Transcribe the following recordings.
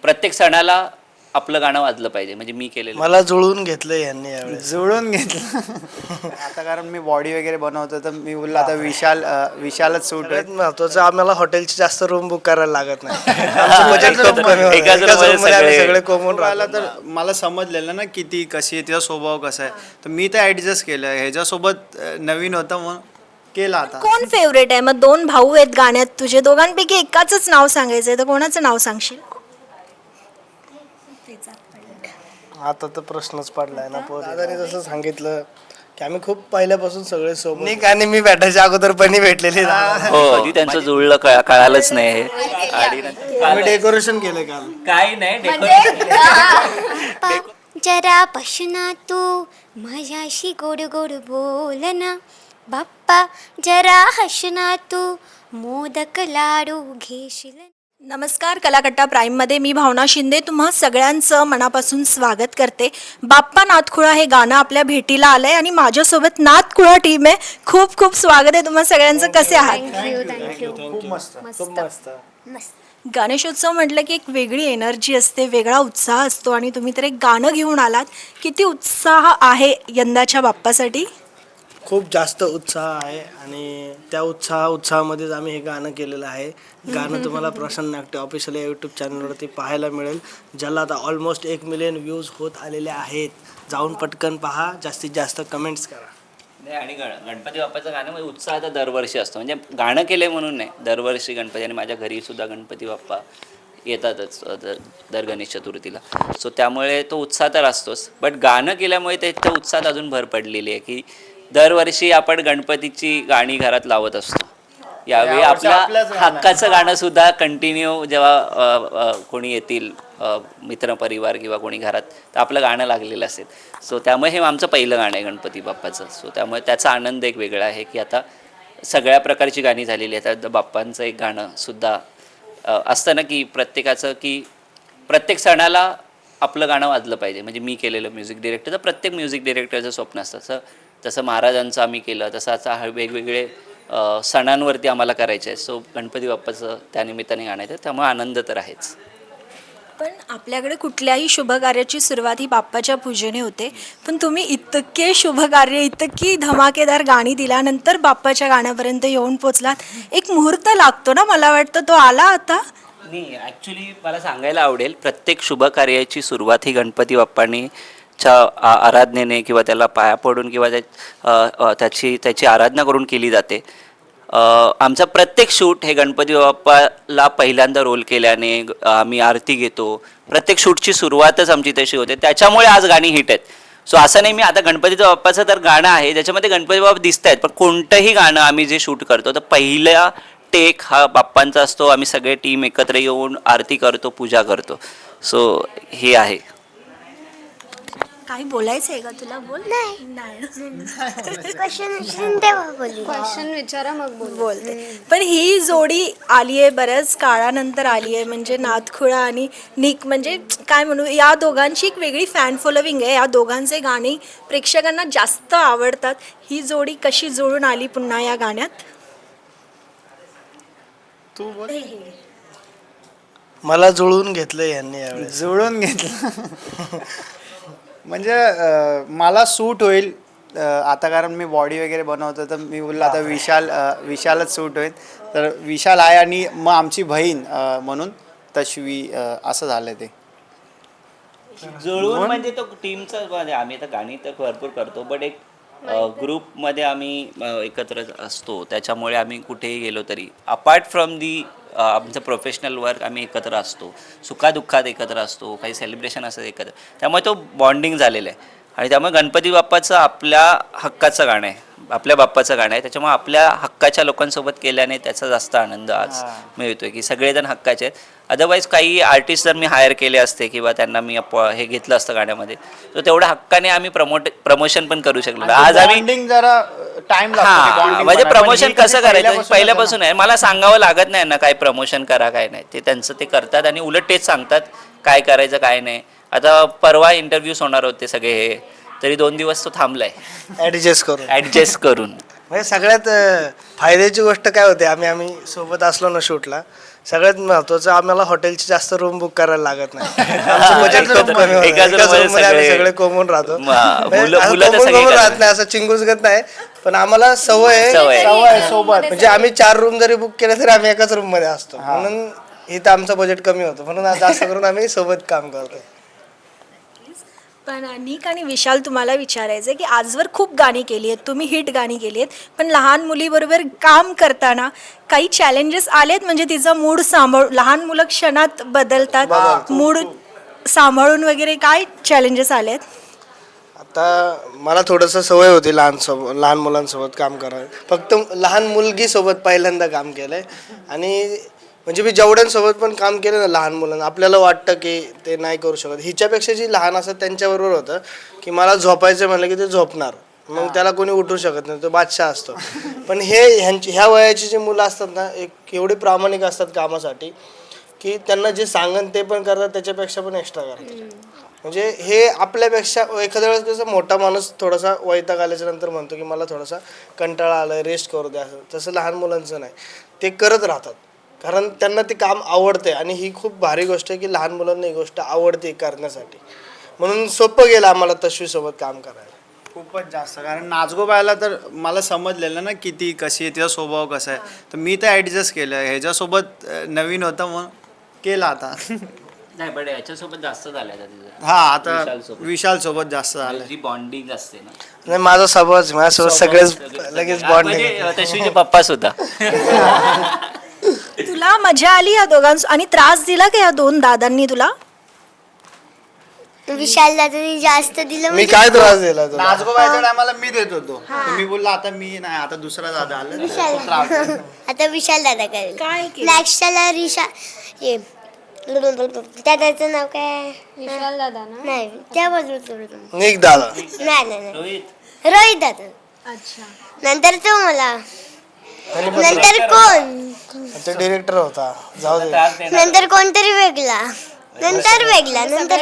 प्रत्येक सणाला आपलं गाणं वाजलं पाहिजे, म्हणजे मी केलेलं. मला जुळवून घेतलं यांनी यावेळेस. जुळून घेतलं आता, कारण मी बॉडी वगैरे बनवतो तर मी बोललो आता विशालच सूट सगळ्यात होईल. महत्वाचं आम्हाला हॉटेलची जास्त रूम बुक करायला लागत नाही. आमचं budget खूप एकत्र- कमी होतं. एकाच एकाच room room मध्ये आम्ही सगळे- सगळे कोमून राहिला राहिला तर मला समजलेलं ना किती कशी आहे, तिचा स्वभाव कसा आहे, तर मी तर ॲडजस्ट केलं. ह्याच्यासोबत नवीन होतं मग केला आता. कोण फेवरेट आहे? मग दोन भाऊ आहेत गाण्यात तुझे, दोघांपैकी एकाच नाव सांगायचंय तर कोणाचं नाव सांगशील? आता तर प्रश्नच पडलाय ना. दादाने जसं सांगितलं की आम्ही खूप पहिल्यापासून सगळे सोबत निक आणि मी भेटायच्या अगोदर पण भेटलेले. हो, कधी त्यांचं जुळलं कळालंच नाही हे. आणि नंतर आम्ही डेकोरेशन केलं काल. काही नाही डेकोरेशन. जरा बसना तू माझ्याशी गोड गोड बोल ना बाप्पा, जरा हसना तू मोदक लाडू घेशील. नमस्कार, कलाकट्टा प्राईममध्ये मी भावना शिंदे तुम्हा सगळ्यांचं मनापासून स्वागत करते. बाप्पा नाथखुळा हे गाणं आपल्या भेटीला आलंय आणि माझ्यासोबत नाथखुळा टीम आहे. खूप खूप स्वागत आहे तुम्हा सगळ्यांचं. कसे आहात? थँक्यू. खूप मस्त खूप मस्त. गणेशोत्सव म्हटलं की एक वेगळी एनर्जी असते, वेगळा उत्साह असतो आणि तुम्ही तर एक गाणं घेऊन आलात. किती उत्साह आहे यंदाच्या बाप्पासाठी? खूप जास्त उत्साह आहे आणि त्या उत्साहामध्येच आम्ही हे गाणं केलेलं आहे. गाणं तुम्हाला प्रसन्न नाट्य ऑफिशियल या यूट्यूब चॅनलवरती पाहायला मिळेल, ज्याला आता ऑलमोस्ट 1 मिलियन व्ह्यूज होत आलेले आहेत. जाऊन पटकन पहा, जास्तीत जास्त कमेंट्स करा. नाही, आणि गणपती बाप्पाचं गाणं म्हणजे उत्साह आता दरवर्षी असतो, म्हणजे गाणं केलंय म्हणून नाही, दरवर्षी गणपती. आणि माझ्या घरी सुद्धा गणपती बाप्पा येतातच दर गणेश चतुर्थीला. सो त्यामुळे तो उत्साह तर असतोच, बट गाणं केल्यामुळे त्या उत्साहात अजून भर पडलेली आहे की दरवर्षी आपण गणपतीची गाणी घरात लावत असतो. यावेळी आपल्या हक्काचं गाणं सुद्धा कंटिन्यू जेव्हा कोणी येतील मित्रपरिवार किंवा कोणी घरात, तर आपलं गाणं लागलेलं असेल. सो त्यामुळे हे आमचं पहिलं गाणं आहे गणपती बाप्पाचं. सो त्यामुळे त्याचा आनंद एक वेगळा आहे की आता सगळ्या प्रकारची गाणी झालेली आहेत. आता बाप्पांचं एक गाणं सुद्धा असतं ना की प्रत्येकाचं, की प्रत्येक सणाला आपलं गाणं वाजलं पाहिजे, म्हणजे मी केलेलं म्युझिक डिरेक्टर. तर प्रत्येक म्युझिक डिरेक्टरचं स्वप्न असतं. तसं महाराजांचं आम्ही केलं, तसं आता वेगवेगळे सणांवरती आम्हाला करायचे आहे. सो गणपती बाप्पाचं त्यानिमित्ताने गाणं आहे, त्यामुळे आनंद तर आहेच. पण आपल्याकडे कुठल्याही शुभकार्याची सुरुवात ही बाप्पाच्या पूजेने होते, पण तुम्ही इतके शुभकार्य, इतकी धमाकेदार गाणी दिल्यानंतर बाप्पाच्या गाण्यापर्यंत येऊन पोचलात. एक मुहूर्त लागतो ना, मला वाटतं तो आला आता. नाही, ॲक्च्युली मला सांगायला आवडेल, प्रत्येक शुभकार्याची सुरुवात ही गणपती बाप्पांच्या आराधनेने किंवा त्याला पाया पडून किंवा त्याची आराधना करून केली जाते. आमचा प्रत्येक शूट हे गणपती बाप्पाला पहिल्यांदा रोल केल्याने आम्ही आरती घेतो. प्रत्येक शूटची सुरुवातच आमची तशी होते, त्याच्यामुळे आज गाणी हिट आहेत. सो असं नाही, मी आता गणपतीच्या बाप्पाचं तर गाणं आहे ज्याच्यामध्ये गणपती बाप्पा दिसत आहेत, पण कोणतंही गाणं आम्ही जे शूट करतो तर पहिला टेक हा बाप्पांचा असतो. आम्ही सगळे टीम एकत्र येऊन आरती करतो, पूजा करतो. सो हे आहे. काही बोलायचं आहे का तुला? बोल. क्वेश्चन विचारा मग बोलते. पण ही जोडी आली आहे बऱ्याच काळानंतर आली आहे, म्हणजे नाथखुळा आणि निक, म्हणजे काय म्हणू, या दोघांची एक वेगळी फॅन फॉलोविंग आहे. या दोघांचे गाणी प्रेक्षकांना जास्त आवडतात. ही जोडी कशी जुळून आली पुन्हा या गाण्यात? तू बोल. मला जुळवून घेतलं यांनी यावेळेस. जुळून घेतलं म्हणजे मला सूट होईल आता, कारण मी बॉडी वगैरे बनवतो तर मी बोललो आता विशालच सूट होईल. तर विशाल आहे आणि मग आमची बहीण म्हणून तश्वी, असं झालं ते. जुळवून म्हणजे तो टीमचा, आम्ही आता गाणी तर भरपूर करतो, बट एक ग्रुपमध्ये आम्ही एकत्र असतो. त्याच्यामुळे आम्ही कुठेही गेलो तरी अपार्ट फ्रॉम दी आमचं प्रोफेशनल वर्क आम्ही एकत्र असतो, सुखादुःखात एकत्र असतो, काही सेलिब्रेशन असतं एकत्र. त्यामुळे तो बॉन्डिंग झालेलं आहे. आणि त्यामुळे गणपती बाप्पाचं आपल्या हक्काचं गाणं आहे, आपल्या बाप्पाचं गाणं आहे. त्याच्यामुळे आपल्या हक्काच्या लोकांसोबत केल्याने त्याचा जास्त आनंद आज मिळतोय की सगळेजण हक्काचे आहेत. अदरवाईज काही आर्टिस्ट जर मी हायर केले असते किंवा त्यांना मी हे घेतलं असतं गाण्यामध्ये, तर तेवढ्या हक्काने आम्ही प्रमोशन पण करू शकलो. आज आम्ही जरा टाइम म्हणजे प्रमोशन कसं करायचं पहिल्यापासून आहे, मला सांगावं लागत नाही ना काय प्रमोशन करा काय नाही, ते त्यांचं ते करतात आणि उलट तेच सांगतात काय करायचं काय नाही. आता परवा इंटरव्ह्यूज होणार होते सगळे, हे तरी 2 दिवस तो थांबलाय ॲडजस्ट करून. म्हणजे सगळ्यात फायद्याची गोष्ट काय होते, आम्ही सोबत असलो ना शूटला, सगळ्यात महत्वाचं आम्हाला हॉटेलची जास्त रूम बुक करायला लागत नाही. आमचं बजेट खूप कमी होतं. एकाच एकाच room मध्ये room मध्ये आम्ही सगळे सगळे कोंबून राहतो. मुलं तर कोंबून सगळे राहत करतात. नाही, असं चिंगूसगत नाही, पण आम्हाला सवय आहे सवय आहे. सोबत. म्हणजे आम्ही 4 रूम जरी बुक केले तरी आम्ही एकाच रूम मध्ये असतो, म्हणून इथं आमचं बजेट कमी होतं, म्हणून जास्त करून आम्ही सोबत काम करतो. पण निक आणि विशाल, तुम्हाला विचारायचं आहे की आजवर खूप गाणी केली आहेत, तुम्ही हिट गाणी केली आहेत, पण लहान मुलीबरोबर काम करताना काही चॅलेंजेस आलेत? म्हणजे तिचा मूड लहान मुलं क्षणात बदलतात, मूड सांभाळून वगैरे काय चॅलेंजेस आलेत? आता मला थोडंसं सवय होती लहान मुलांसोबत काम करायला. फक्त लहान मुलगीसोबत पहिल्यांदा काम केलं आहे. आणि म्हणजे मी जेवढ्यांसोबत पण काम केलं ना लहान मुलांना, आपल्याला वाटतं की ते नाही करू शकत. हिच्यापेक्षा जी लहान असतात त्यांच्याबरोबर होतं की मला झोपायचं म्हणलं की ते झोपणार, मग त्याला कोणी उठू शकत नाही, तो बादशाह असतो. पण ह्या वयाची जी मुलं असतात ना, एवढे प्रामाणिक असतात कामासाठी की त्यांना जे सांगन ते पण करतात, त्याच्यापेक्षा पण एक्स्ट्रा करतात. म्हणजे हे आपल्यापेक्षा एखाद्या वेळेस कसं मोठा माणूस थोडासा वैताग आल्याच्या नंतर म्हणतो की मला थोडासा कंटाळा आला, रेस्ट करू द्या, असं. तसं लहान मुलांचं नाही, ते करत राहतात, कारण त्यांना ते काम आवडते. आणि ही खूप भारी गोष्ट आहे की लहान मुलांना ही गोष्ट आवडते करण्यासाठी, म्हणून सोपं गेलं आम्हाला तश्वीसोबत काम करायला. खूपच जास्त, कारण नाचगोबायला तर मला समजलेलं ना किती कशी आहे, तिचा स्वभाव कसा आहे, तर मी तर ॲडजस्ट केलं. ह्याच्यासोबत नवीन होतं मग केलं आता. नाही पण याच्यासोबत जास्त झालं आता तिचं. हा, आता विशालसोबत. विशाल सोबत जास्त झालं. जी बॉन्डिंग असते ना, नाही, माझा स्वभावच, माझ्यासोबत सगळेच लगेच बॉन्डिंग. म्हणजे तश्वीचे पप्पा सुद्धा. तुला मजा आली या दोघांस आणि त्रास दिला का या दोन दादांनी तुला? विशाल दादानी जास्त दिलं मी म्हणजे काय त्रास दिला तुला? नाचगोबायच्या टायमाला मी देत होतो, तर मी बोललो आता मी नाही, आता दुसरा दादा आला, तो त्रास देतो. आता विशाल दादा करेल. काय केलं? नेक्स्टला रिशा हे दादाचं नाव काय? विशाल दादा ना. नाही, त्या बाजूला निक दादा. नाही रोहित रोहित दादा. अच्छा. नंतर तो मला, नंतर कोण, तो डिरेक्टर होता, जाऊ दे. त्रास देणार. नंतर कोणतरी वेगळा, नंतर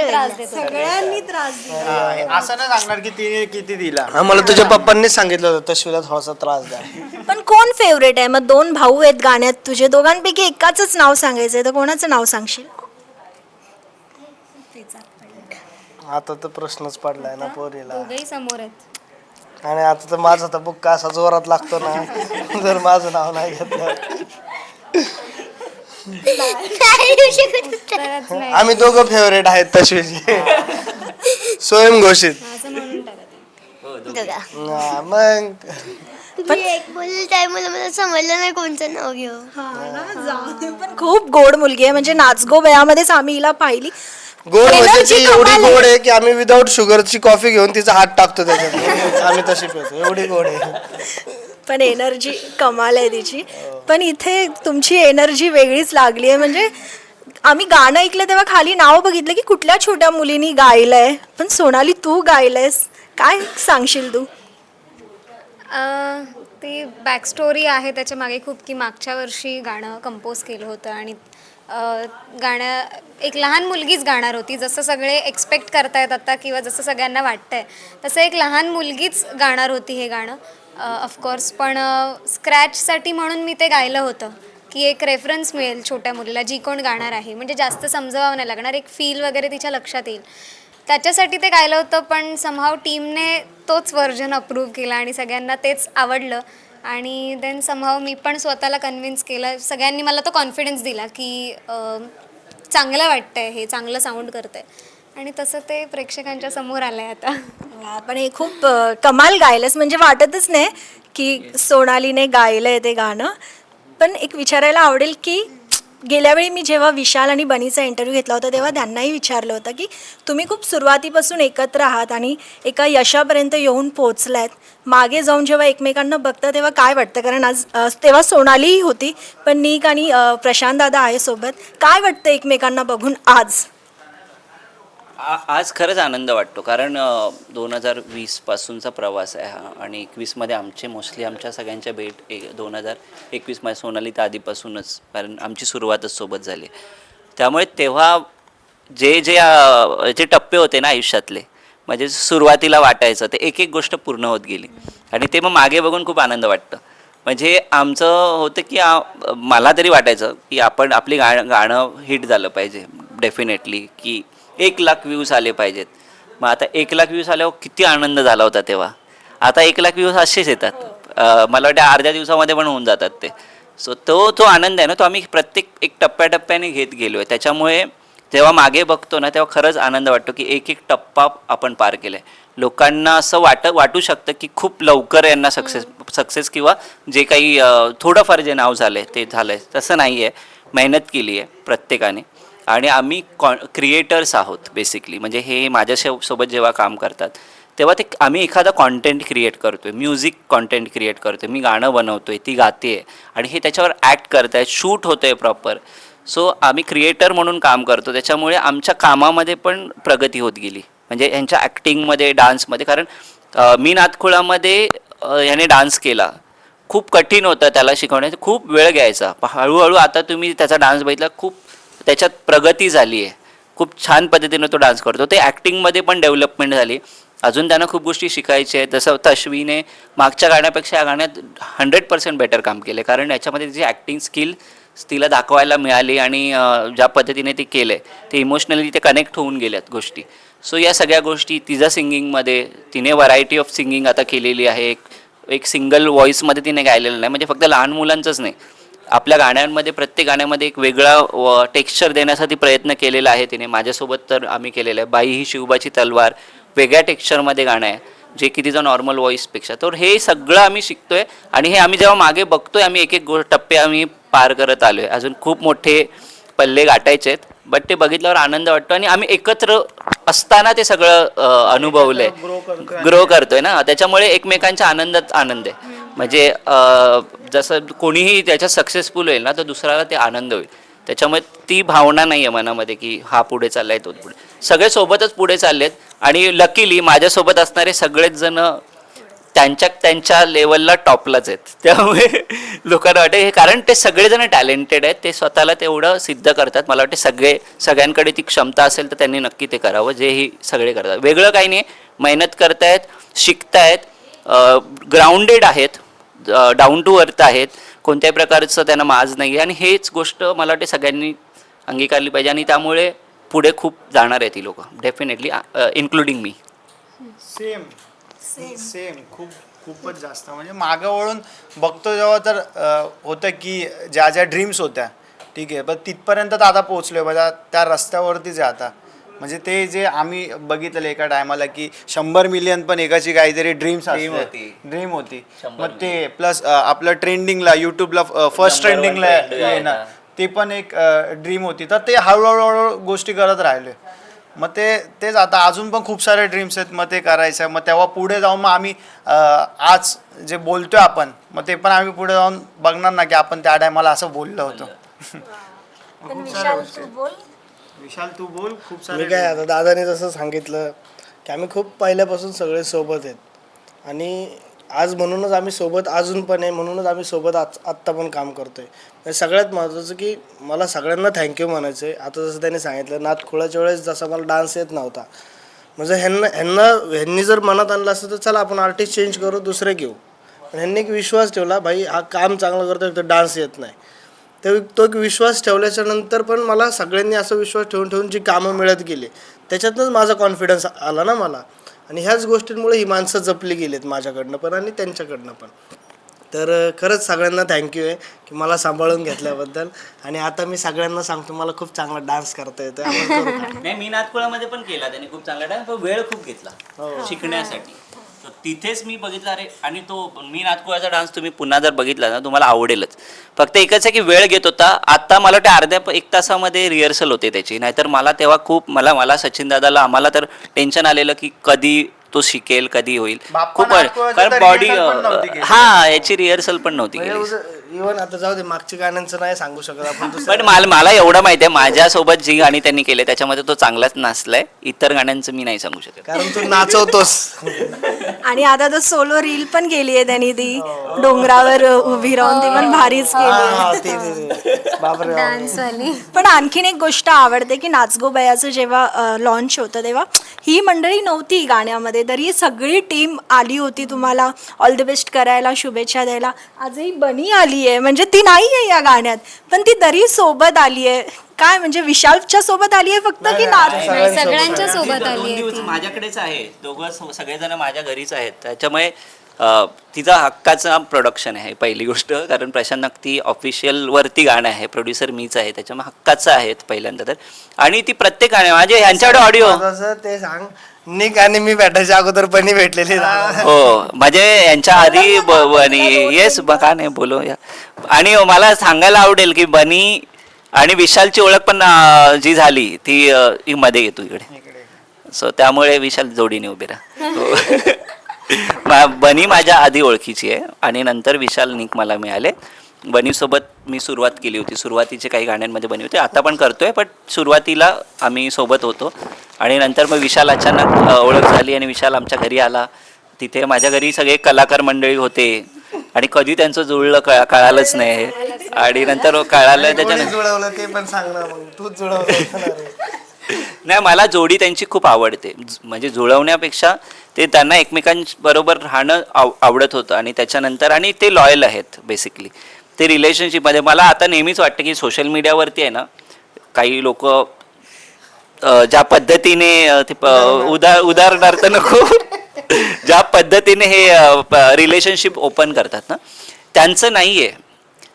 त्रास देतो. सगळ्यांनी त्रास दिला. असं नाही सांगणार की तिने किती दिला. हा, मला तुझ्या पप्पांनीच सांगितलं होतं तश्वीला थोडासा त्रास द्या. पण कोण फेवरेट आहे? मग 2 भाऊ आहेत गाण्यात तुझे, दोघांपैकी एकाच नाव सांगायचंय तर कोणाचं नाव सांगशील? आता तर प्रश्नच पडलाय ना पोरीला. दोघंही समोर आहेत. आणि आता तर माझा तर बुक्का असा जोरात लागतो ना, जर माझं नाव नाही घेतलं. तरच नाही आम्ही दोघं फेवरेट आहेत तश्वीचे, स्वयंघोषित. असं म्हणून टाकत. हा, मग एक बोललं टायमाला मला समजलं नाही कोणतं नाव घेऊ. पण खूप गोड मुलगी आहे, म्हणजे नाचगो बयामध्येच आम्ही हिला पाहिली. गोड म्हणजे Energy ती एवढी कमाल आहे. गोड आहे की आम्ही विदाऊट शुगरची कॉफी घेऊन तिचा हात टाकतो त्याच्यात, आम्ही तशी पितो, एवढी गोड आहे. पण एनर्जी कमाल आहे तिची. पण इथे तुमची एनर्जी वेगळीच लागली आहे. म्हणजे आम्ही गाणं ऐकलं तेव्हा खाली नाव बघितलं की कुठल्या छोट्या मुलीनी गायलंय, पण सोनाली तू गायलंयस, काय सांगशील तू? ती बॅकस्टोरी आहे त्याच्या मागे खूप, की मागच्या वर्षी गाणं कंपोज केलं होतं आणि गाणं एक लहान मुलगीच गाणार होती, जसं सगळे एक्सपेक्ट करतायत आता किंवा जसं सगळ्यांना वाटतंय तसं एक लहान मुलगीच गाणार होती हे गाणं ऑफकोर्स. पण स्क्रॅचसाठी म्हणून मी ते गायलं होतं की एक रेफरन्स मिळेल छोट्या मुलीला जी कोण गाणार आहे, म्हणजे जास्त समजवावं नाही लागणार, एक फील वगैरे तिच्या लक्षात येईल, त्याच्यासाठी ते गायलं होतं. पण समहाव टीमने तोच व्हर्जन अप्रूव्ह केला आणि सगळ्यांना तेच आवडलं. आणि देन समहाव मी पण स्वतःला कन्व्हिन्स केलं, सगळ्यांनी मला तो कॉन्फिडन्स दिला की चांगलं वाटतं आहे, हे चांगलं साऊंड करतं आहे, आणि तसं ते प्रेक्षकांच्या समोर आलं आहे आता. पण हे खूप कमाल गायलंस, म्हणजे वाटतच नाही की सोनालीने गायलं आहे ते गाणं. पण एक विचारायला आवडेल की गेल्या वेळी मी जेव्हा विशाल आणि बनीचा इंटरव्ह्यू घेतला होता तेव्हा त्यांनाही विचारलं होतं की तुम्ही खूप सुरुवातीपासून एकत्र आहात आणि एका यशापर्यंत येऊन पोहोचलात. मागे जाऊन जेव्हा एकमेकांना बघता तेव्हा काय वाटतं? कारण आज तेव्हा सोनालीही होती, पण निक आणि प्रशांत दादा आहे सोबत. काय वाटतं एकमेकांना बघून आज? आज खरंच आनंद वाटतो, कारण 2020 पासूनचा प्रवास आहे हा, आणि 21मध्ये आमचे मोस्टली आमच्या सगळ्यांच्या भेट 2021मध्ये सोनाली तर आधीपासूनच, कारण आमची सुरुवातच सोबत झाली. त्यामुळे तेव्हा जे टप्पे होते ना आयुष्यातले, म्हणजे सुरुवातीला वाटायचं ते एक एक गोष्ट पूर्ण होत गेली, आणि ते मग मागे बघून खूप आनंद वाटतं. म्हणजे आमचं होतं की मला तरी वाटायचं की आपण आपली गाणं हिट झालं पाहिजे डेफिनेटली, की 1,00,000 व्ह्यूज आले पाहिजेत. मग आता 1,00,000 व्ह्यूज आल्यावर किती आनंद झाला होता तेव्हा. आता 1,00,000 व्ह्यूज असेच येतात. मला वाटतं अर्ध्या दिवसामध्ये पण होऊन जातात ते. सो तो आनंद आहे ना, तो आम्ही प्रत्येक एक टप्प्याटप्प्याने घेत गेलो आहे. त्याच्यामुळे जेव्हा मागे बघतो ना, तेव्हा खरंच आनंद वाटतो की एक एक टप्पा आपण पार केला आहे. लोकांना असं वाटू शकतं की खूप लवकर यांना सक्सेस किंवा जे काही थोडंफार जे नाव झालं आहे ते झालं आहे. तसं नाही आहे. मेहनत केली आहे प्रत्येकाने आणि आम्ही क्रिएटर्स आहोत बेसिकली. म्हणजे हे माझ्यासोबत जेव्हा काम करतात तेव्हा आम्ही एखादा कॉन्टेंट क्रिएट करतो आहे, म्युझिक कॉन्टेंट क्रिएट करतो आहे, मी गाणं बनवतो आहे, ती गाते आहे आणि हे त्याच्यावर ॲक्ट करत आहेत, शूट होतं आहे प्रॉपर. सो आम्ही क्रिएटर म्हणून काम करतो. त्याच्यामुळे आमच्या कामामध्ये पण प्रगती होत गेली. म्हणजे ह्यांच्या ॲक्टिंगमध्ये, डान्समध्ये. कारण मी नातखुळामध्ये ह्याने डान्स केला. खूप कठीण होतं त्याला शिकवण्याचं, खूप वेळ घ्यायचा. हळूहळू आता तुम्ही त्याचा डान्स बघितला, खूप त्याच्यात प्रगती झाली आहे. खूप छान पद्धतीनं तो डान्स करतो. ते ॲक्टिंगमध्ये पण डेव्हलपमेंट झाली. अजून त्यांना खूप गोष्टी शिकायच्या आहेत. जसं तश्वीने मागच्या गाण्यापेक्षा या गाण्यात 100% बेटर काम केलं आहे. कारण याच्यामध्ये जी ॲक्टिंग स्किल तिला दाखवायला मिळाली आणि ज्या पद्धतीने ते केलं आहे ते इमोशनली ते कनेक्ट होऊन गेल्यात गोष्टी. सो या सगळ्या गोष्टी तिच्या सिंगिंगमध्ये तिने व्हरायटी ऑफ सिंगिंग आता केलेली आहे. एक सिंगल व्हॉईसमध्ये तिने गायलेलं नाही. म्हणजे फक्त लहान मुलांचंच नाही, आपल्या गाण्यांमध्ये प्रत्येक गाण्यामध्ये एक वेगळा टेक्स्चर देण्यासाठी प्रयत्न केलेला आहे तिने. माझ्यासोबत तर आम्ही केलेलं आहे. बाई ही शिवबाची तलवार वेगळ्या टेक्स्चरमध्ये गाणं आहे, जे की तिचं नॉर्मल व्हॉईसपेक्षा. तर हे सगळं आम्ही शिकतोय आणि हे आम्ही जेव्हा मागे बघतोय आम्ही एक एक टप्पे आम्ही पार करत आलो आहे. अजून खूप मोठे पल्ले गाठायचे आहेत, बट ते बघितल्यावर आनंद वाटतो आणि आम्ही एकत्र असताना ते सगळं अनुभवलं आहे, ग्रो करतोय ना. त्याच्यामुळे एकमेकांच्या आनंदात आनंद आहे. म्हणजे जसं कोणीही त्याच्यात सक्सेसफुल होईल ना तर दुसऱ्याला ते आनंद होईल. त्याच्यामुळे ती भावना नाही आहे मनामध्ये की हा पुढे चालला आहे तो पुढे. सगळे सोबतच पुढे चाललेत आणि लकीली माझ्यासोबत असणारे सगळेच जण त्यांच्या लेवलला टॉपलाच आहेत. त्यामुळे लोकांना वाटते हे, कारण ते सगळेजण टॅलेंटेड आहेत, ते स्वतःला तेवढं सिद्ध करतात. मला वाटते सगळ्यांकडे ती क्षमता असेल तर त्यांनी नक्की ते करावं, जे ही सगळे करतात. वेगळं काही नाही, मेहनत करतायत, शिकतायत, ग्राउंडेड आहेत, डाऊन टू अर्थ आहेत, कोणत्याही प्रकारचं त्यांना माज नाही आहे. आणि हेच गोष्ट मला वाटते सगळ्यांनी अंगीकारली पाहिजे आणि त्यामुळे पुढे खूप जाणार आहेत ही लोक डेफिनेटली, इन्क्लुडिंग मी. सेम खूपच जास्त. म्हणजे मागं वळून बघतो जेव्हा तर होतं की ज्या ड्रीम्स होत्या, ठीक आहे, पण तिथपर्यंत तर आता पोहोचलो आहे. म्हणजे त्या रस्त्यावरतीच आहे आता. म्हणजे ते जे आम्ही बघितलेलं एका टायमाला की 100 मिलियन पण एकाची काहीतरी ड्रीम होती. मग ते प्लस आपलं ट्रेंडिंगला यूट्यूबला फर्स्ट ट्रेंडिंगला येणं ते पण एक ड्रीम होती. तर ते हळूहळू गोष्टी करत राहिले. मग तेच आता अजून पण खूप सारे ड्रीम्स आहेत. मग ते करायचं आहे. मग तेव्हा पुढे जाऊन मग आम्ही आज जे बोलतोय आपण, मग ते पण आम्ही पुढे जाऊन बघणार ना की आपण त्या टायमाला असं बोललो होतो. विशाल तू बोल. खूप सारे मी काय आता दादाने जसं सांगितलं की आम्ही खूप पहिल्यापासून सगळे सोबत आहेत आणि आज म्हणूनच आम्ही सोबत अजून पण आहे, म्हणूनच आम्ही सोबत आत्ता पण काम करतो आहे. सगळ्यात महत्त्वाचं की मला सगळ्यांना थँक्यू म्हणायचं आहे. आता जसं त्यांनी सांगितलं नातखुळाच्या वेळेस जसा मला डान्स येत नव्हता, म्हणजे ह्यांनी जर मनात आणलं असतं तर चला आपण आर्टिस्ट चेंज करू, दुसरे घेऊ. पण ह्यांनी एक विश्वास ठेवला, भाई हा काम चांगलं करतो तर डान्स येत नाही. तो एक विश्वास ठेवल्याच्या नंतर पण मला सगळ्यांनी असा विश्वास ठेवून जी कामं मिळत गेली त्याच्यातनंच माझा कॉन्फिडन्स आला ना मला. आणि ह्याच गोष्टींमुळे ही माणसं जपली गेलीत माझ्याकडनं पण आणि त्यांच्याकडनं पण. तर खरंच सगळ्यांना थँक्यू आहे की मला सांभाळून घेतल्याबद्दल. आणि आता मी सगळ्यांना सांगतो मला खूप चांगला डान्स करता येतो. नाही, मी नातकुळामध्ये पण केला त्याने खूप चांगला डान्स, पण वेळ खूप घेतला शिकण्यासाठी. तर तिथेच मी बघितला अरे, आणि तो मी नातकुळाचा डान्स तुम्ही पुन्हा जर बघितला ना तुम्हाला आवडेलच. फक्त एकच आहे की वेळ घेत होता. आता मला वाटतं अर्ध्या 1 तासामध्ये रिहर्सल होते त्याची. नाहीतर मला तेव्हा खूप मला सचिन दादाला आम्हाला तर टेन्शन आलेलं की कधी तो शिकेल, कधी होईल. खूप कारण बॉडी याची रिहर्सल पण नव्हती केली. इव्हन आता जाऊ दे, मागच्या गाण्यांचं नाही सांगू शकत आपण पण मला एवढं माहिती आहे, माझ्यासोबत जी गाणी त्यांनी केले त्याच्यामध्ये तो चांगलाच नाचलाय. इतर गाण्यांचं मी नाही सांगू शकत. कारण तू नाचवतोस. आणि आता तर सोलो रील पण केली आहे त्यांनी, ती डोंगरावर उभी राहून, ती पण भारीच केली. बापरे. डान्सवाली. पण आणखीन एक गोष्ट आवडते की नाचगो बयाचं जेव्हा लॉन्च होतं तेव्हा ही मंडळी नव्हती गाण्यामध्ये, तरी सगळी टीम आली होती तुम्हाला ऑल द बेस्ट करायला, शुभेच्छा द्यायला. आजही बनी आली आहे, म्हणजे ती नाही आहे या गाण्यात पण ती तरी सोबत आली आहे. काय म्हणजे विशालच्या सोबत आली आहे फक्त की नाच? सगळ्यांच्या सोबत दोन आली आहे दिवस ती. माझ्याकडेच आहे, दोघं सगळेजण माझ्या घरीच आहेत. त्याच्यामुळे तिचा हक्काचं प्रोडक्शन आहे पहिली गोष्ट. कारण प्रशांत नक्ती ऑफिशियल वरती गाणं आहे, प्रोड्युसर मीच आहे, त्याच्यामुळे हक्काचं आहे पहिल्यांदा तर. आणि ती प्रत्येक गाणे माझे ह्यांच्याकडे ऑडिओ जसं ते सांग, निक आणि मी भेटायच्या अगोदर बनी भेटलेली. हो म्हणजे यांच्या आधी बनी येस का नाही बोलो या. आणि मला सांगायला आवडेल की बनी आणि विशालची ओळख पण जी झाली ती मध्ये येतो इकडे. सो त्यामुळे विशाल जोडीने उभे राहा. हो. बनी माझ्या आधी ओळखीची आहे आणि नंतर विशाल निक मला मिळाले. बनीसोबत मी सुरुवात केली होती, सुरुवातीचे काही गाण्यांमध्ये बनी होते, आता पण करतोय, पण सुरुवातीला आम्ही सोबत होतो. आणि नंतर मग विशाल अचानक ओळख झाली आणि विशाल आमच्या घरी आला. तिथे माझ्या घरी सगळे कलाकार मंडळी होते आणि कधी त्यांचं जुळलं कळालंच नाही. आणि नंतर कळालं त्याच्यानंतर जुळवलं ते पण सांग ना, मग तूच जुळवलं. नाही, मला जोडी त्यांची खूप आवडते. म्हणजे जुळवण्यापेक्षा ते त्यांना एकमेकांबरोबर राहणं आवडत होतं. आणि त्याच्यानंतर आणि ते लॉयल आहेत बेसिकली ते रिलेशनशिपमध्ये. मला आता नेहमीच वाटतं की सोशल मीडियावरती आहे ना, काही लोक ज्या पद्धतीने ते उदाहरणार्थ नको ज्या पद्धतीने हे रिलेशनशिप ओपन करतात ना, त्यांचं नाही आहे.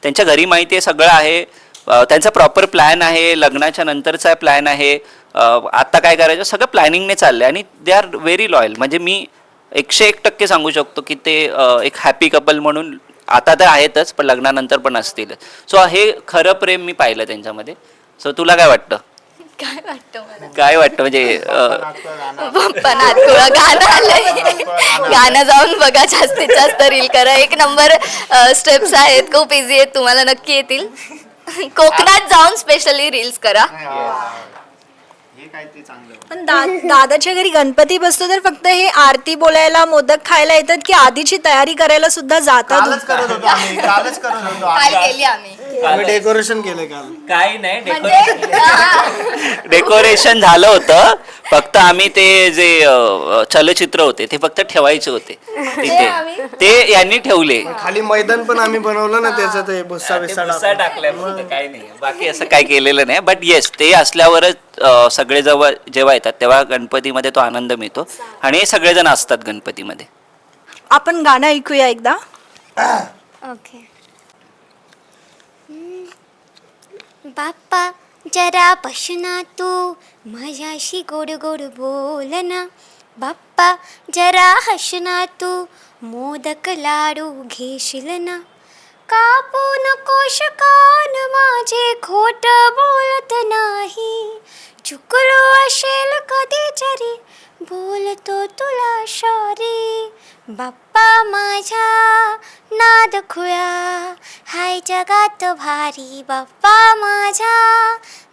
त्यांच्या घरी माहिती आहे, सगळं आहे, त्यांचा प्रॉपर प्लॅन आहे, लग्नाच्या नंतरचा प्लॅन आहे, आता काय करायचं सगळं प्लॅनिंगने चाललं आहे. आणि दे आर व्हेरी लॉयल. म्हणजे मी 101% सांगू शकतो की ते एक हॅपी कपल म्हणून आता तर आहेतच, पण लग्नानंतर पण असतील. सो हे खरं प्रेम मी पाहिलं त्यांच्यामध्ये. सो तुला काय वाटतं? काय वाटतं म्हणजे पप्पा नातकुळा गाणं आलंय, गाणं जाऊन बघा, जास्तीत जास्त रील करा. एक नंबर स्टेप्स आहेत, खूप इझी आहेत, तुम्हाला नक्की येतील. कोकणात जाऊन स्पेशली रील्स करा. पण दादाच्या घरी गणपती बसतो तर फक्त हे आरती बोलायला, मोदक खायला येतात की आधीची तयारी करायला सुद्धा जातात? कालच करत होतो. काल केली आम्ही. आम्ही डेकोरेशन केलं काल. काही नाही, म्हणजे डेकोरेशन झालं होतं. फक्त आम्ही ते जे चलचित्र होते ते फक्त ठेवायचे होते तिथे, ते यांनी ठेवले. खाली मैदान पण आम्ही बनवलं ना, त्याचं ते भुस्सा बिस्सा टाकून. टाकलाय फक्त, काही नाही, बाकी असं काही केलेलं नाही. बट येस, ते असल्यावरच सगळे जेव्हा येतात तेव्हा गणपतीमध्ये तो आनंद मिळतो. आणि हे सगळेजण असतात गणपतीमध्ये. आपण गाणं ऐकूया एकदा. ओके. बाप्पा जरा बसना तू, माझ्याशी गोड गोड बोल ना. बाप्पा जरा हसना तू, मोदक लाडू घेशील ना. कापू नकोश कान माझे, खोट बोलत नाही. चुकलो असेल कधी जरी, बोलतो तुला सॉरी. बाप्पा माझ्या नाद खुळा, हाय जगात भारी. बाप्पा माझ्या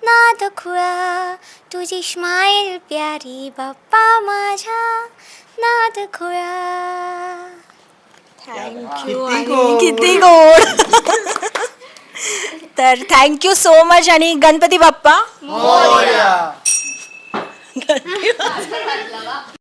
नाद खुळा, तुझी स्माईल प्यारी. बाप्पा माझ्या नाद खुळा. किती गोड. तर थँक्यू सो मच आणि गणपती बाप्पा.